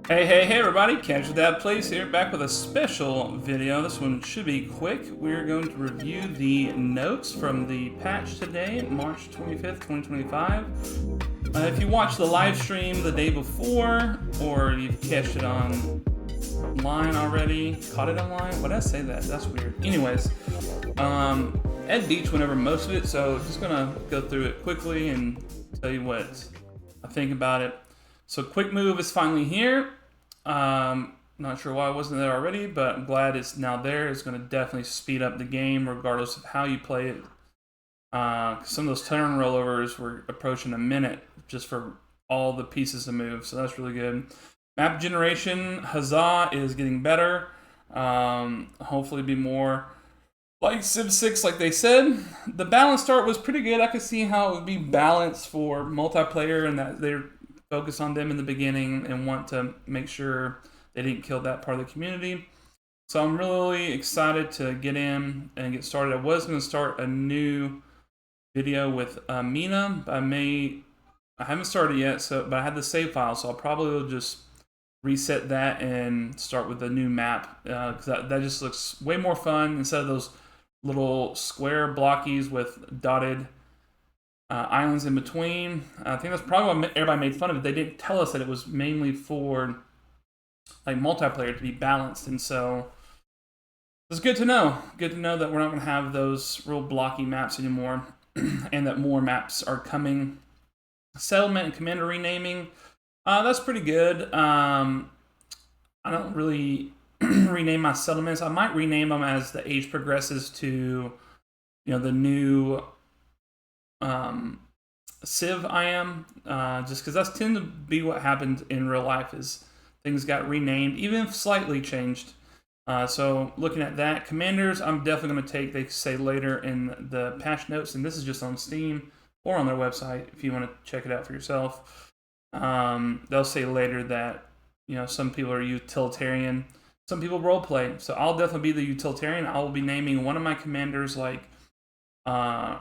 Hey everybody, Casual Dad Plays here, back with a special video. This one should be quick. We're going to review the notes from the patch today, March 25th, 2025. If you watched the live stream the day before, or you've catched it online already, caught it online? Why did I say that? That's weird. Anyways, Ed Beach went over most of it, so just gonna go through it quickly and tell you what I think about it. So Quick Move is finally here. Not sure why it wasn't there already, but I'm glad it's now there. It's going to definitely speed up the game regardless of how you play it. Some of those turn rollovers were approaching a minute just for all the pieces to move, so that's really good. Map generation, huzzah, is getting better. Hopefully be more like Civ 6 like they said. The balance start was pretty good. I could see how it would be balanced for multiplayer and that they're focus on them in the beginning and want to make sure they didn't kill that part of the community. So I'm really excited to get in and get started. I was going to start a new video with Mina, but I haven't started yet, but I had the save file, so I'll probably just reset that and start with a new map, because that just looks way more fun instead of those little square blockies with dotted islands in between. I think that's probably why everybody made fun of it. They didn't tell us that it was mainly for like multiplayer to be balanced, and so it's good to know. Good to know that we're not going to have those real blocky maps anymore, and that more maps are coming. Settlement and commander renaming, that's pretty good. I don't really rename my settlements. I might rename them as the age progresses to, the new Civ I am, just because that's tend to be what happened in real life is things got renamed, even if slightly changed. So looking at that, commanders, I'm definitely going to take, they say later in the patch notes, and this is just on Steam or on their website if you want to check it out for yourself. They'll say later that, some people are utilitarian, some people roleplay. So I'll definitely be the utilitarian. I will be naming one of my commanders like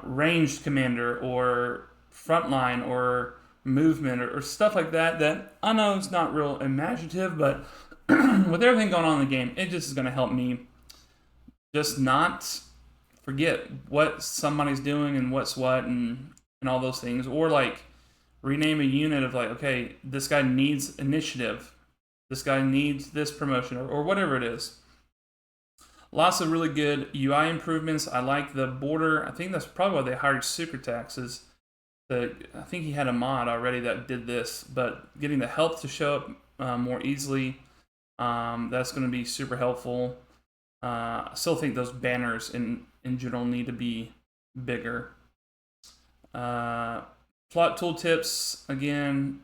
ranged commander or frontline or movement or stuff like that I know it's not real imaginative, but with everything going on in the game, it just is going to help me just not forget what somebody's doing and what's what and all those things, or like rename a unit of like, okay, this guy needs initiative, this guy needs this promotion, or whatever it is. Lots of really good UI improvements. I like the border. I think that's probably why they hired Secret Taxes. I think he had a mod already that did this, but getting the health to show up more easily, that's going to be super helpful. I still think those banners in general need to be bigger. Plot tooltips, again,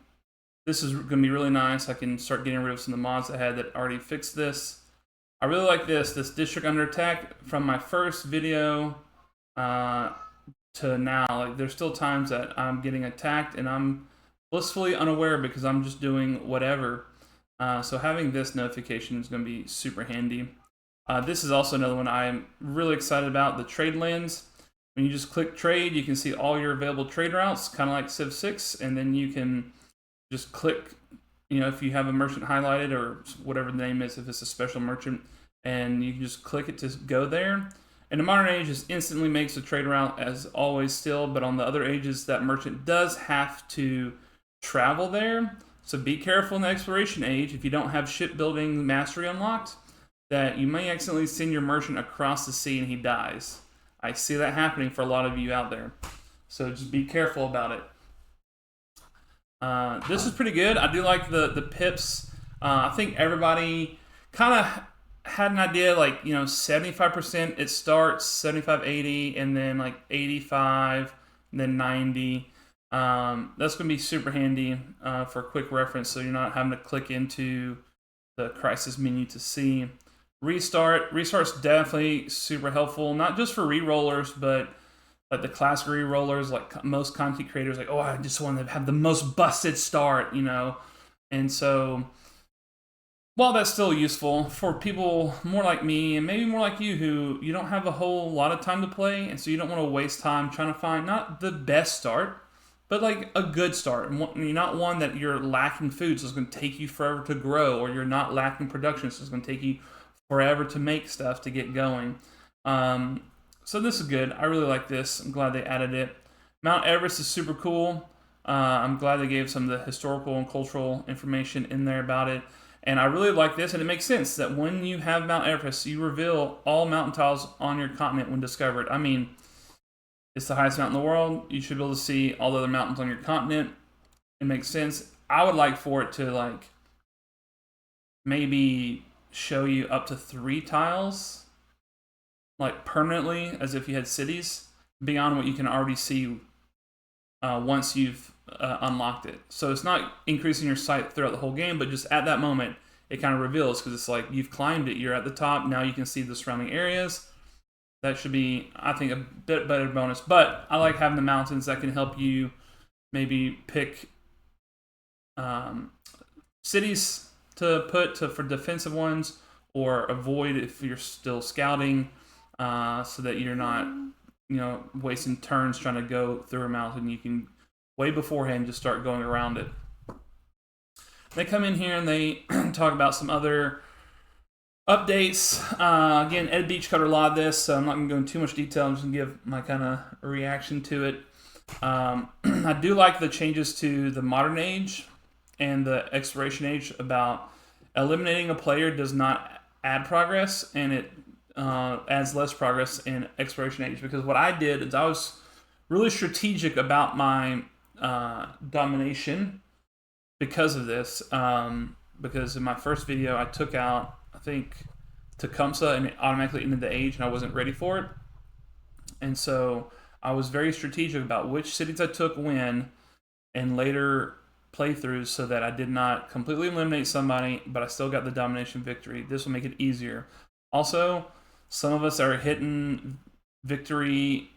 this is going to be really nice. I can start getting rid of some of the mods I had that already fixed this. I really like this district under attack. From my first video to now, like there's still times that I'm getting attacked and I'm blissfully unaware because I'm just doing whatever. So having this notification is going to be super handy. This is also another one I'm really excited about, the trade lens. When you just click trade, you can see all your available trade routes, kind of like Civ 6, and then you can just click, if you have a merchant highlighted or whatever the name is, if it's a special merchant, and you can just click it to go there. And the modern age just instantly makes the trade route as always still, but on the other ages, that merchant does have to travel there. So be careful in the exploration age if you don't have shipbuilding mastery unlocked, that you may accidentally send your merchant across the sea and he dies. I see that happening for a lot of you out there. So just be careful about it. This is pretty good. I do like the pips. I think everybody kind of had an idea, like, 75% it starts, 75, 80, and then like 85, and then 90. That's going to be super handy for quick reference, so you're not having to click into the crisis menu to see. Restart's definitely super helpful, not just for re-rollers, but like the classic re-rollers, like most content creators, like, oh, I just want to have the most busted start, And so, while that's still useful for people more like me and maybe more like you who you don't have a whole lot of time to play, and so you don't want to waste time trying to find not the best start, but like a good start. And you're not one that you're lacking food, so it's going to take you forever to grow, or you're not lacking production, so it's going to take you forever to make stuff to get going. Um, so this is good. I really like this. I'm glad they added it. Mount Everest is super cool. I'm glad they gave some of the historical and cultural information in there about it. And I really like this, and it makes sense that when you have Mount Everest, you reveal all mountain tiles on your continent when discovered. I mean, it's the highest mountain in the world. You should be able to see all the other mountains on your continent. It makes sense. I would like for it to like maybe show you up to 3 tiles, like permanently, as if you had cities, beyond what you can already see once you've unlocked it. So it's not increasing your sight throughout the whole game, but just at that moment, it kind of reveals, because it's like you've climbed it, you're at the top, now you can see the surrounding areas. That should be, I think, a bit better bonus. But I like having the mountains that can help you maybe pick cities to put for defensive ones, or avoid if you're still scouting, so that you're not, wasting turns trying to go through a mountain. You can way beforehand just start going around it. They come in here and they talk about some other updates. Again, Ed Beachcutter lawed this, so I'm not going to go into too much detail. I'm just going to give my kind of reaction to it. I do like the changes to the modern age and the exploration age about eliminating a player does not add progress, and it adds less progress in exploration age. Because what I did is I was really strategic about my domination because of this. Because in my first video, I took out, I think, Tecumseh, and it automatically ended the age, and I wasn't ready for it. And so I was very strategic about which cities I took when, and later playthroughs, so that I did not completely eliminate somebody, but I still got the domination victory. This will make it easier. Also, some of us are hitting victory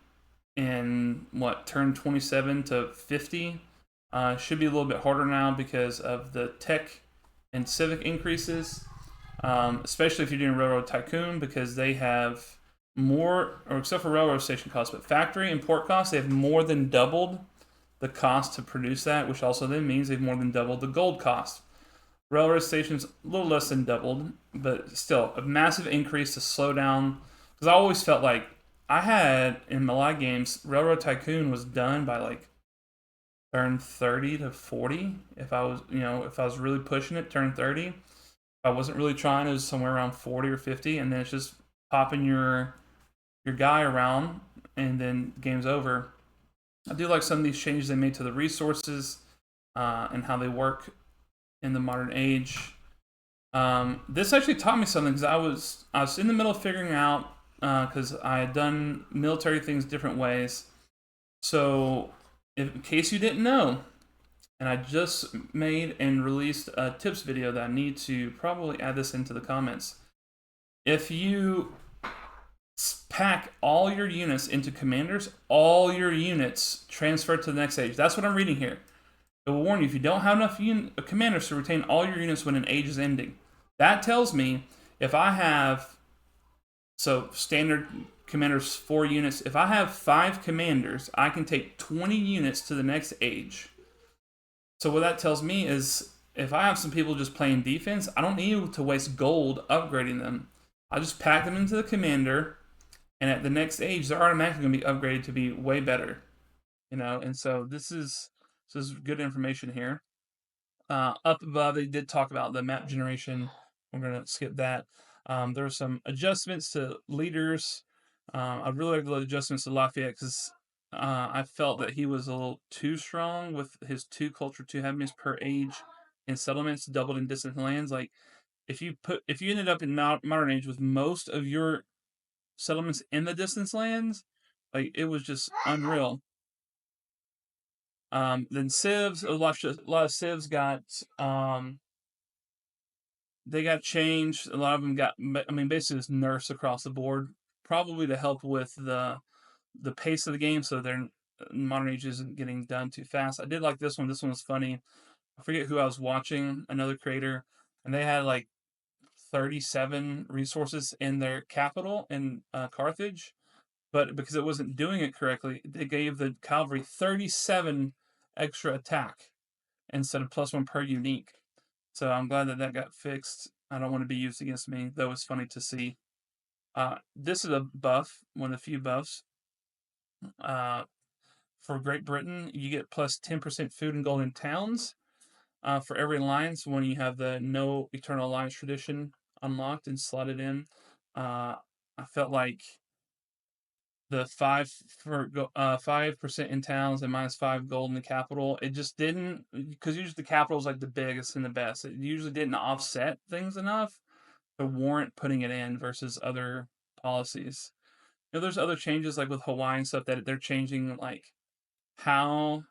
in turn 27 to 50. Should be a little bit harder now because of the tech and civic increases, especially if you're doing Railroad Tycoon, because they have more, or except for railroad station costs, but factory and port costs, they have more than doubled the cost to produce that, which also then means they've more than doubled the gold cost. Railroad stations a little less than doubled, but still a massive increase to slow down. Because I always felt like I had in my live games, Railroad Tycoon was done by like turn 30 to 40. If I was really pushing it, turn 30. If I wasn't really trying, it was somewhere around 40 or 50, and then it's just popping your guy around, and then game's over. I do like some of these changes they made to the resources and how they work in the modern age. This actually taught me something, because I was in the middle of figuring out, because I had done military things different ways. So in case you didn't know, and I just made and released a tips video that I need to probably add this into the comments. If you pack all your units into commanders, all your units transfer to the next age. That's what I'm reading here. It will warn you if you don't have enough commanders to retain all your units when an age is ending. That tells me if I have, so standard commanders 4 units, if I have 5 commanders, I can take 20 units to the next age. So what that tells me is if I have some people just playing defense, I don't need to waste gold upgrading them. I just pack them into the commander, and at the next age, they're automatically going to be upgraded to be way better. And so this is good information here. Up above, they did talk about the map generation. We're going to skip that. There are some adjustments to leaders. I really like the adjustments to Lafayette, because I felt that he was a little too strong with his 2 culture, 2 happiness per age in settlements, doubled in distant lands. Like if you ended up in modern age with most of your settlements in the distance lands, like it was just unreal. Then civs, a lot of civs got they got changed. A lot of them got, basically just nerfs across the board, probably to help with the pace of the game, so their modern age isn't getting done too fast. I did like this one. This one was funny. I forget who I was watching, another creator, and they had like 37 resources in their capital in Carthage, but because it wasn't doing it correctly, they gave the cavalry 37 extra attack instead of +1 per unique. So I'm glad that that got fixed. I don't want to be used against me, though it's funny to see. This is a buff, one of the few buffs. For Great Britain, you get plus 10% food and gold in towns for every alliance when you have the No Eternal Alliance tradition unlocked and slotted in. I felt like the 5% in towns and -5 gold in the capital, it just didn't, because usually the capital is like the biggest and the best. It usually didn't offset things enough to warrant putting it in versus other policies. There's other changes like with Hawaii and stuff that they're changing like how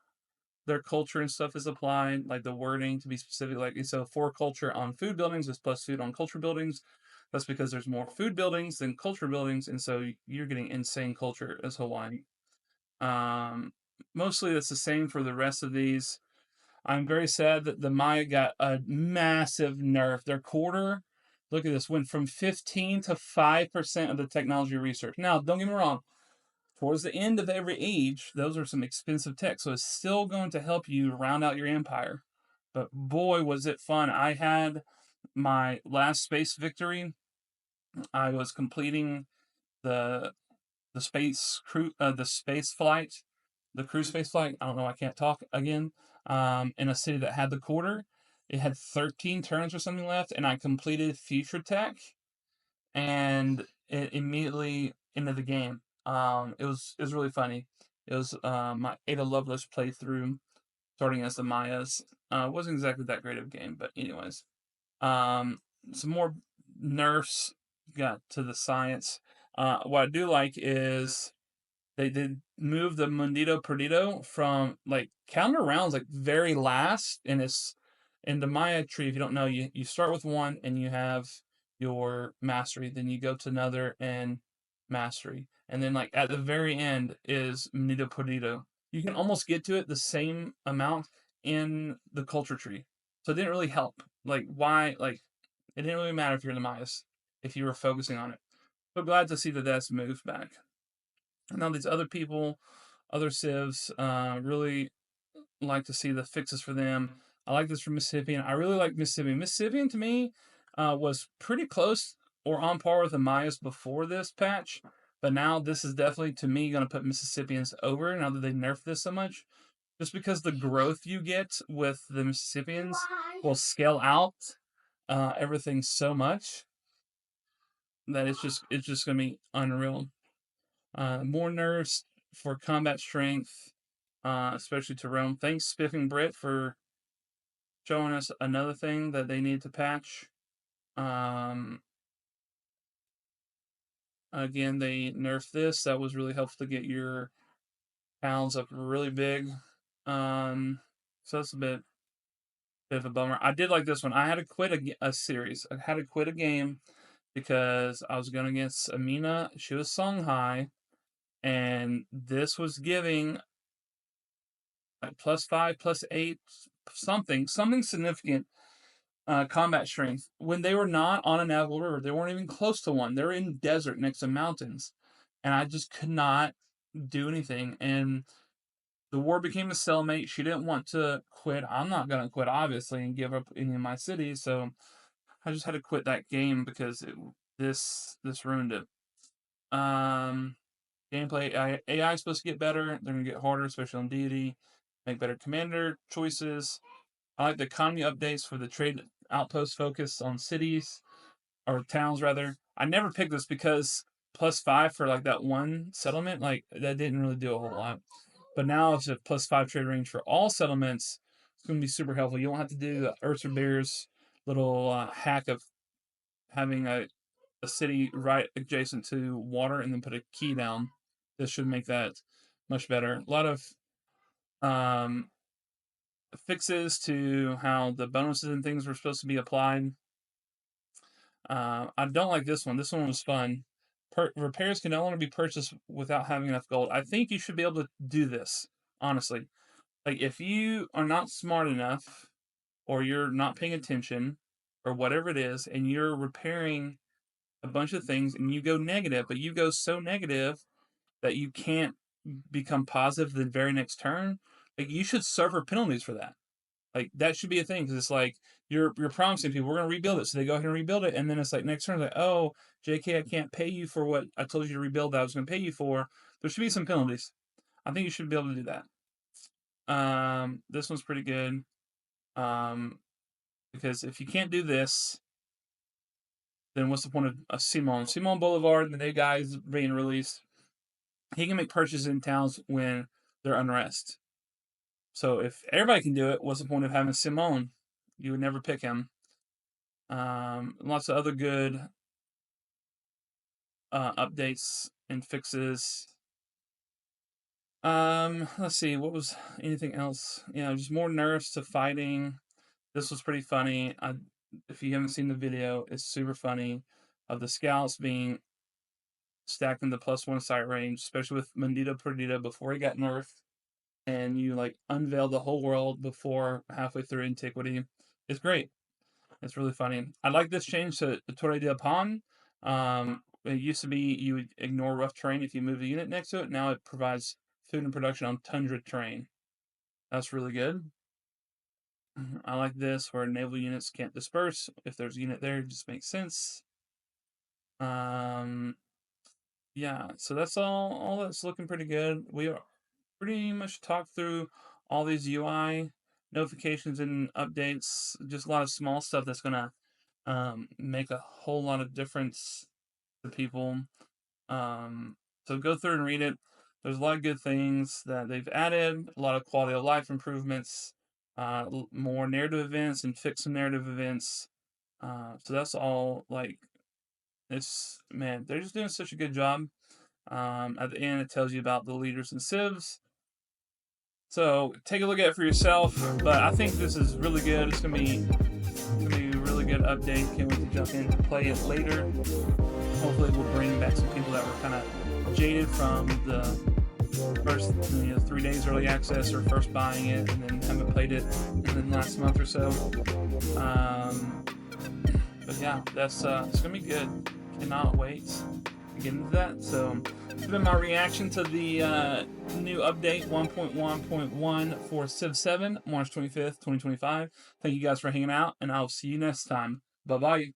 their culture and stuff is applied, like the wording to be specific. Like, so for culture on food buildings is plus food on culture buildings. That's because there's more food buildings than culture buildings, and so you're getting insane culture as Hawaii. Mostly that's the same for the rest of these. I'm very sad that the Maya got a massive nerf. Their quarter, look at this, went from 15 to 5% of the technology research. Now, don't get me wrong, towards the end of every age, those are some expensive tech, so it's still going to help you round out your empire. But boy, was it fun. I had my last space victory. I was completing the space crew, the space flight, the crew space flight. I don't know. I can't talk again. In a city that had the quarter, it had 13 turns or something left, and I completed future tech, and it immediately ended the game. It was really funny. It was my Ada Lovelace playthrough, starting as the Mayas. Wasn't exactly that great of a game, but anyways. Some more nerfs got to the science. What I do like is they did move the Mundito Perdido from like counter rounds like very last, and it's in the Maya tree. If you don't know, you start with one and you have your mastery, then you go to another and mastery, and then like at the very end is Mundito Perdido. You can almost get to it the same amount in the culture tree, so it didn't really help. Like why? Like it didn't really matter if you're in the Mayas if you were focusing on it. So glad to see that that's moved back. Now these other people, other civs, really like to see the fixes for them. I like this for Mississippian. I really like Mississippian. Mississippian to me was pretty close or on par with the Mayas before this patch, but now this is definitely to me going to put Mississippians over now that they nerfed this so much. Just because the growth you get with the Mississippians will scale out everything so much that it's just gonna be unreal. More nerfs for combat strength, especially to Rome. Thanks, Spiffing Brit, for showing us another thing that they need to patch. Um, Again, they nerfed this. That was really helpful to get your pounds up really big. So that's a bit of a bummer. I did like this one. I had to quit a series. I had to quit a game because I was going against Amina. She was Songhai, and this was giving like +5, +8, something significant combat strength when they were not on a navigable river. They weren't even close to one. They were in desert next to mountains, and I just could not do anything. And the war became a stalemate. She didn't want to quit. I'm not gonna quit, obviously, and give up any of my cities. So I just had to quit that game because this ruined it. Gameplay AI is supposed to get better. They're gonna get harder, especially on deity. Make better commander choices. I like the economy updates for the trade outpost focus on cities or towns rather. I never picked this because +5 for like that one settlement, like that didn't really do a whole lot. But now it's a +5 trade range for all settlements. It's going to be super helpful. You won't have to do the Ursa Bear's little hack of having a city right adjacent to water and then put a key down. This should make that much better. A lot of um, fixes to how the bonuses and things were supposed to be applied. I don't like this one. This one was fun. Repairs can no longer be purchased without having enough gold. I think you should be able to do this, honestly. Like, if you are not smart enough, or you're not paying attention, or whatever it is, and you're repairing a bunch of things and you go negative, but you go so negative that you can't become positive the very next turn, like, you should suffer penalties for that. Like, that should be a thing, because it's like you're promising people we're gonna rebuild it, so they go ahead and rebuild it, and then it's like next turn, like, oh, JK, I can't pay you for what I told you to rebuild that I was gonna pay you for. There should be some penalties. I think you should be able to do that. This one's pretty good. Because if you can't do this, then what's the point of Simon? Simon Boulevard, the new guy is being released. He can make purchases in towns when they're unrest. So if everybody can do it, what's the point of having Simon? You would never pick him. Lots of other good updates and fixes. Let's see, what was anything else? Just more nerfs to fighting. This was pretty funny. If you haven't seen the video, it's super funny of the scouts being stacked in the +1 sight range, especially with Mandita Perdita before he got nerfed, and you like unveil the whole world before halfway through Antiquity. It's great. It's really funny. I like this change to the Torre del Pan. It used to be you would ignore rough terrain if you move a unit next to it. Now it provides food and production on tundra terrain. That's really good. I like this, where naval units can't disperse. If there's a unit there, it just makes sense. Yeah, so that's all that's looking pretty good. We are pretty much talked through all these UI notifications and updates, just a lot of small stuff that's gonna make a whole lot of difference to people. So go through and read it. There's a lot of good things that they've added, a lot of quality of life improvements, more narrative events, and fix some narrative events. So that's all, like, man, they're just doing such a good job. At the end, it tells you about the leaders and civs. So take a look at it for yourself. But I think this is really good. It's gonna be a really good update. Can't wait to jump in to play it later. Hopefully, we'll bring back some people that were kind of jaded from the first 3 days early access, or first buying it and then haven't played it in the last month or so. But yeah, that's it's gonna be good. Cannot wait to get into that. So it's been my reaction to the new update 1.1.1 for Civ 7, March 25th, 2025. Thank you guys for hanging out, and I'll see you next time. Bye bye.